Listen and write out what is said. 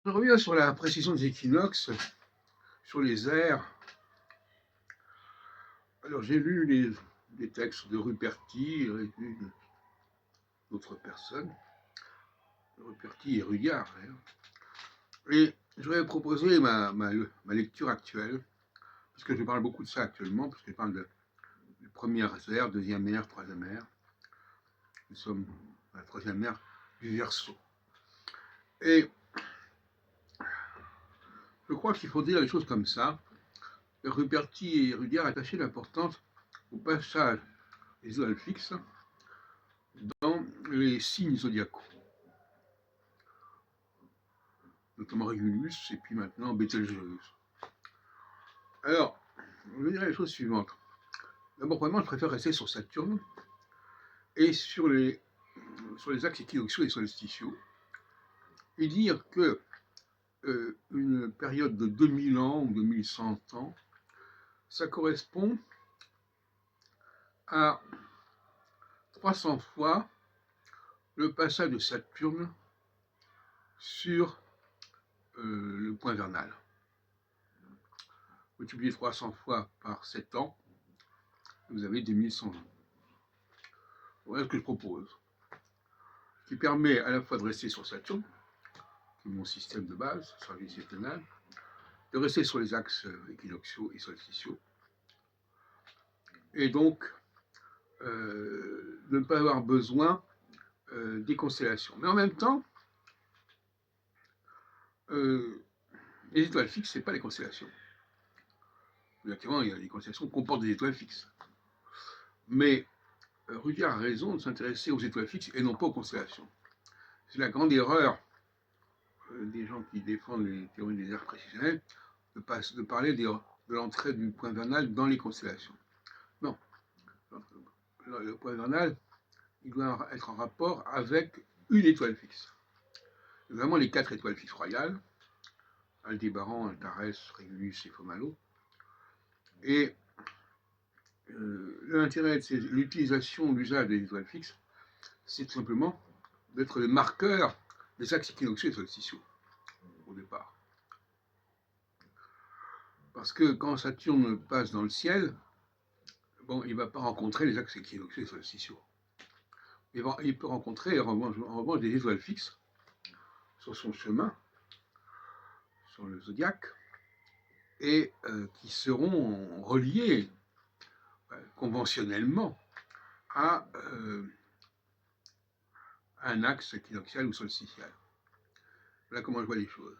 Je reviens sur la précision des équinoxes, sur les aires. Alors j'ai lu les textes de Ruperti et d'autres personnes, Ruperti et Rudyard, et je vais proposer ma lecture actuelle, parce que je parle beaucoup de ça actuellement, parce que je parle de première ère, deuxième ère, troisième ère. Nous sommes à la troisième ère du Verseau. Et je crois qu'il faut dire les choses comme ça. Ruperti et Rudyard attachaient l'importance au passage des étoiles fixes dans les signes zodiacaux, notamment Régulus et puis maintenant Betelgeuse. Alors, je vais dire les choses suivantes. D'abord, vraiment, je préfère rester sur Saturne et sur les axes équinoxiaux et solsticiaux et dire que une période de 2000 ans ou 2100 ans, ça correspond à 300 fois le passage de Saturne sur le point vernal. Multipliez 300 fois par 7 ans, vous avez 2100 ans. Voilà ce que je propose, qui permet à la fois de rester sur Saturne, qui est mon système de base, service septennal, de rester sur les axes équinoxiaux et solsticiaux, et donc de ne pas avoir besoin des constellations. Mais en même temps, les étoiles fixes, ce n'est pas les constellations. Exactement, il y a des constellations qui comportent des étoiles fixes. Mais Rudyard a raison de s'intéresser aux étoiles fixes et non pas aux constellations. C'est la grande erreur des gens qui défendent les théories des aires précisionnelles de parler de l'entrée du point vernal dans les constellations. Non. Le point vernal, il doit être en rapport avec une étoile fixe. Vraiment les 4 étoiles fixes royales, Aldébaran, Antares, Régulus et Fomalhaut. Et l'intérêt de l'utilisation, l'usage des étoiles fixes, c'est tout simplement d'être le marqueur des axes équinoxiaux et solsticiaux, au départ. Parce que quand Saturne passe dans le ciel, bon, il ne va pas rencontrer les axes équinoxiaux et solsticiaux. Il peut rencontrer en revanche des étoiles fixes sur son chemin, sur le zodiaque, et qui seront reliées conventionnellement à un axe équinoxial ou solsticial. Voilà comment je vois les choses.